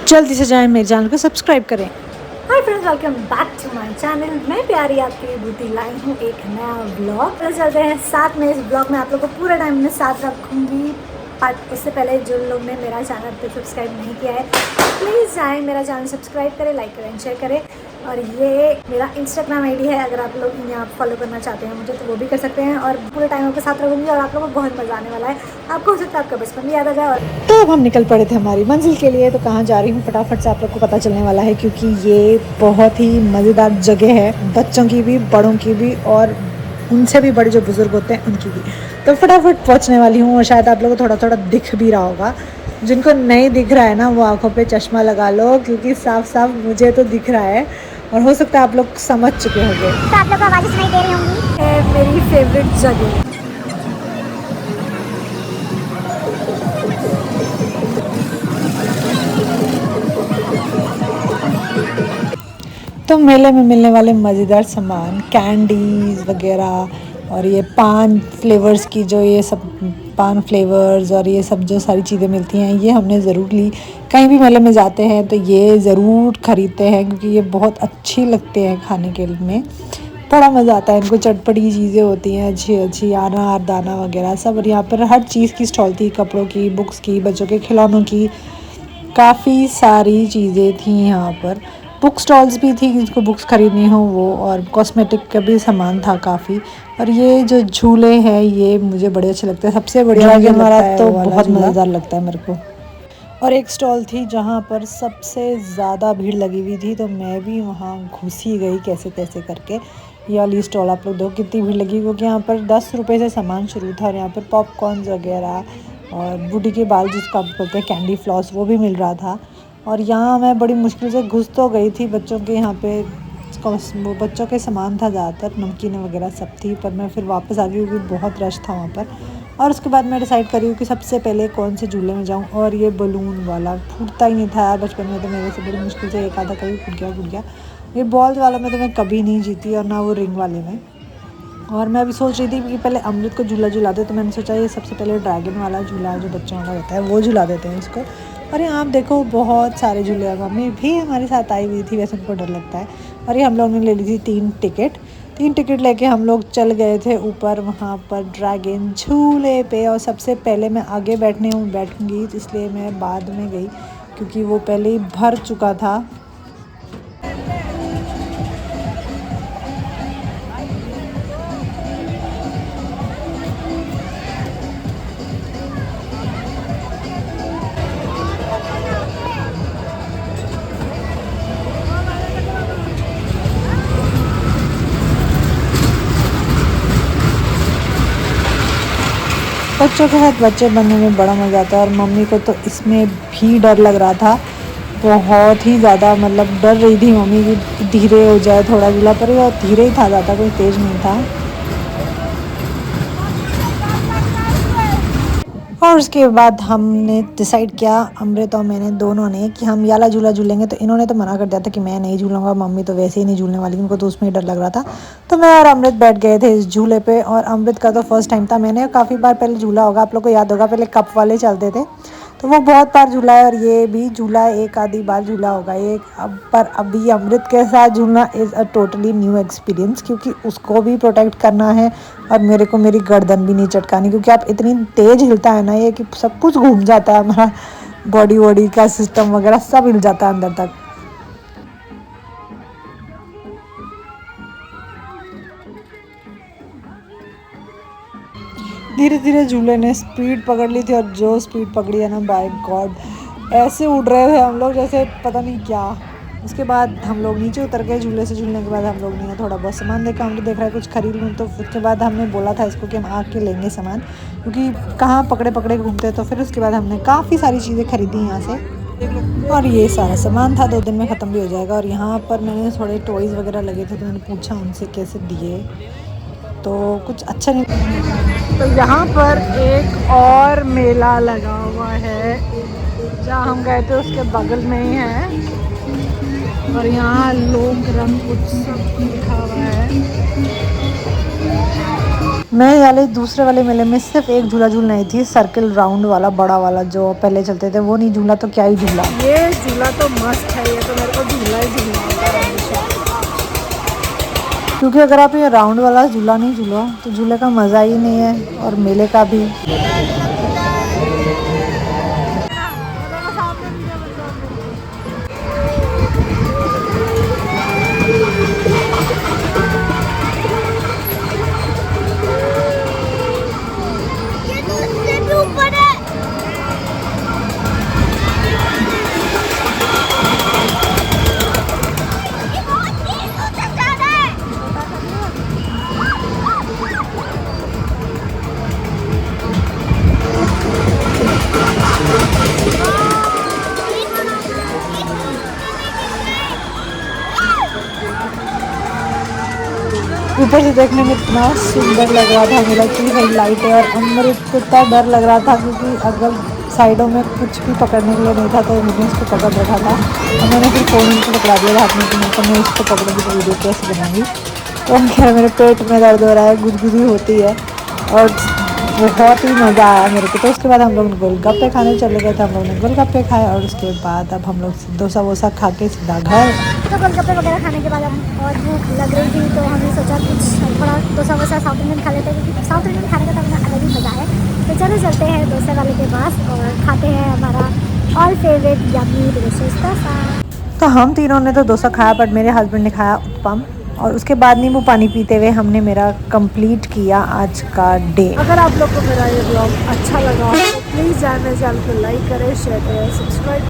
जल्दी से जाएं, मेरे चैनल को सब्सक्राइब करें। Hi friends, welcome back to my channel. मैं प्यारी आपके लिए ब्यूटी लाई हूँ एक नया व्लॉग। तो चलते हैं साथ में। इस ब्लॉग में आप लोगों को पूरा टाइम में साथ रखूँगी। बट इससे पहले जो लोग ने मेरा चैनल पे सब्सक्राइब नहीं किया है, प्लीज़ जाएँ मेरा चैनल सब्सक्राइब करें, लाइक करें, शेयर करें। और ये मेरा इंस्टाग्राम आईडी है, अगर आप लोग यहाँ फॉलो करना चाहते हैं मुझे तो वो भी कर सकते हैं। और पूरे टाइम आपके साथ रखूँगी और आप लोगों को बहुत मज़ा आने वाला है। आपको हो सकता है आपका बचपन भी याद आ जाए। और तो अब हम निकल पड़े थे हमारी मंजिल के लिए। तो कहाँ जा रही हूँ फटाफट से आप लोग को पता चलने वाला है, क्योंकि ये बहुत ही मज़ेदार जगह है, बच्चों की भी, बड़ों की भी, और उनसे भी बड़े जो बुज़ुर्ग होते हैं उनकी भी। तो फटाफट पहुँचने वाली हूँ। और शायद आप लोगों को थोड़ा थोड़ा दिख भी रहा होगा। जिनको नहीं दिख रहा है ना, वो आँखों पे चश्मा लगा लो, क्योंकि साफ साफ मुझे तो दिख रहा है और हो सकता है आप लोग समझ चुके होंगे। तो आप लोग को आवाज़ें सुनाई दे रही होंगी। मेरी फेवरेट जगह। तो मेले में मिलने वाले मज़ेदार सामान, कैंडीज़ वगैरह, और ये पान फ्लेवर्स की जो ये सब पान फ्लेवर्स और ये सब जो सारी चीज़ें मिलती हैं, ये हमने ज़रूर ली। कहीं भी मेले में जाते हैं तो ये ज़रूर ख़रीदते हैं, क्योंकि ये बहुत अच्छी लगते हैं खाने के में। बड़ा मज़ा आता है इनको। चटपटी चीज़ें होती हैं अच्छी अच्छी, अनार दाना वगैरह सब। और यहाँ पर हर चीज़ की स्टॉल थी, कपड़ों की, बुक्स की, बच्चों के खिलौनों की, काफ़ी सारी चीज़ें थी यहाँ पर। बुक स्टॉल्स भी थी, जिसको बुक्स ख़रीदनी हो वो, और कॉस्मेटिक का भी सामान था काफ़ी। और ये जो झूले हैं ये मुझे बड़े अच्छे लगते हैं। सबसे बढ़िया ड्रैगन वाला तो बहुत मज़ेदार लगता है मेरे को। और एक स्टॉल थी जहाँ पर सबसे ज़्यादा भीड़ लगी हुई थी, तो मैं भी वहाँ घुस ही गई कैसे तैसे करके। ये वाली स्टॉल आप लोग देखो कितनी भीड़ लगी, क्योंकि यहाँ पर 10 रुपये से सामान शुरू था। और यहाँ पर पॉपकॉर्न्स वगैरह और बूटी के बाल जिसको आप बोलते हैं कैंडी फ्लॉस, वो भी मिल रहा था। और यहाँ मैं बड़ी मुश्किल से घुस तो गई थी। बच्चों के यहाँ पे वो बच्चों के सामान था ज़्यादातर, नमकीन वगैरह सब थी, पर मैं फिर वापस आ गई क्योंकि बहुत रश था वहाँ पर। और उसके बाद मैं डिसाइड करी कि सबसे पहले कौन से झूले में जाऊँ। और ये बलून वाला फूटता ही नहीं था यार, बचपन में तो मेरे से बड़ी मुश्किल से एक आधा कभी फूट गया। ये बॉल वाला में तो मैं कभी नहीं जीती, और ना वो रिंग वाले में। और मैं अभी सोच रही थी कि पहले अमृत को झूला झुला दे, तो मैंने सोचा ये सबसे पहले ड्रैगन वाला झूला जो बच्चों वाला होता है वो झुला देते हैं इसको। और यहाँ आप देखो बहुत सारे झूले। मम्मी भी हमारे साथ आई हुई थी, वैसे उनको डर लगता है। और ये हम लोग ने ले ली थी 3 टिकट लेके हम लोग चल गए थे ऊपर, वहाँ पर ड्रैगन झूले पे। और सबसे पहले मैं आगे बैठूँगी, इसलिए मैं बाद में गई, क्योंकि वो पहले ही भर चुका था। बच्चों के साथ बच्चे बनने में बड़ा मज़ा आता है। और मम्मी को तो इसमें भी डर लग रहा था, बहुत ही ज़्यादा। मतलब डर रही थी मम्मी कि धीरे हो जाए थोड़ा झूला, पर वो धीरे ही था, ज़्यादा कोई तेज़ नहीं था। और उसके बाद हमने डिसाइड किया, अमृत और मैंने दोनों ने, कि हम याला झूला झूलेंगे। तो इन्होंने तो मना कर दिया था कि मैं नहीं झूलूंगा, मम्मी तो वैसे ही नहीं झूलने वाली, उनको तो उसमें ही डर लग रहा था। तो मैं और अमृत बैठ गए थे इस झूले पे। और अमृत का तो फर्स्ट टाइम था, मैंने काफ़ी बार पहले झूला होगा, आप लोग को याद होगा, पहले कप वाले चलते थे, तो वो बहुत बार झूला है। और ये भी झूला एक आधी बार झूला होगा ये। पर अभी अमृत के साथ झूलना is a totally new experience, क्योंकि उसको भी प्रोटेक्ट करना है और मेरे को मेरी गर्दन भी नहीं चटकानी, क्योंकि आप इतनी तेज़ हिलता है ना ये कि सब कुछ घूम जाता है, हमारा बॉडी का सिस्टम वगैरह सब हिल जाता है अंदर तक। धीरे धीरे झूले ने स्पीड पकड़ ली थी, और जो स्पीड पकड़ी है ना, बाय गॉड, ऐसे उड़ रहे थे हम लोग जैसे पता नहीं क्या। उसके बाद हम लोग नीचे उतर गए झूले से। झूलने के बाद हम लोग ने थोड़ा बहुत सामान देखा, हम तो देख रहा है कुछ खरीद लूँ। तो उसके बाद हमने बोला था इसको कि हम आके लेंगे सामान, क्योंकि कहाँ पकड़े पकड़े घूमते। तो फिर उसके बाद हमने काफ़ी सारी चीज़ें खरीदी यहाँ से, और ये सारा सामान था 2 दिन में ख़त्म भी हो जाएगा। और यहाँ पर मैंने थोड़े टॉयज़ वगैरह लगे थे, तो मैंने पूछा उनसे कैसे दिए, तो कुछ अच्छा नहीं। तो यहाँ पर एक और मेला लगा हुआ है, जहाँ हम गए थे उसके बगल में ही है। और यहाँ लोक रंग उत्सव लिखा हुआ है। मैं वाले दूसरे वाले मेले में सिर्फ एक झूला झूल नहीं थी, सर्किल राउंड वाला बड़ा वाला जो पहले चलते थे वो नहीं झूला तो क्या ही झूला। ये झूला तो मस्त है, ये तो मेरे को झूला ही झूलना होता है हमेशा। क्योंकि अगर आप ये राउंड वाला झूला नहीं झूलो तो झूले का मज़ा ही नहीं है और मेले का भी। ऊपर से देखने में इतना सुंदर लग रहा था, मेरा की हेडलाइट है और अंदर इतना डर लग रहा था क्योंकि अगर साइडों में कुछ भी पकड़ने के लिए नहीं था तो मैंने इसको पकड़ रखा था और मैंने फिर फ़ोन को पकड़ा दिया हाथ में कि मैं इसको पकड़ूंगी तो वीडियो कैसे बनाऊंगी। तो खैर मेरे पेट में दर्द हो रहा है, गुदगुदी होती है और बहुत ही मज़ा आया मेरे को। तो उसके बाद हम लोग गोलगप्पे खाने चले गए थे, हम लोग ने गोलगप्पे खाए और उसके बाद अब हम लोग डोसा वोसा खा के सीधा घर। तो गोलगप्पे वगैरह खाने के बाद हम और भूख लग रही थी तो हमने सोचा कुछ थोड़ा डोसा वोसा साउथ इंडियन खा लेते हैं क्योंकि साउथ इंडियन खाने का तो अपना अलग ही मज़ा है। तो चलो चलते हैं डोसे वाले के पास और खाते हैं हमारा all favourite yummy delicious dosa. तो हम तीनों ने तो डोसा खाया बट मेरे हस्बैंड ने खाया उत्पम और उसके बाद नींबू पानी पीते हुए हमने मेरा कंप्लीट किया आज का डे। अगर आप लोग को मेरा ये ब्लॉग अच्छा लगा तो प्लीज़ मेरे चैनल को लाइक करें, शेयर करें, सब्सक्राइब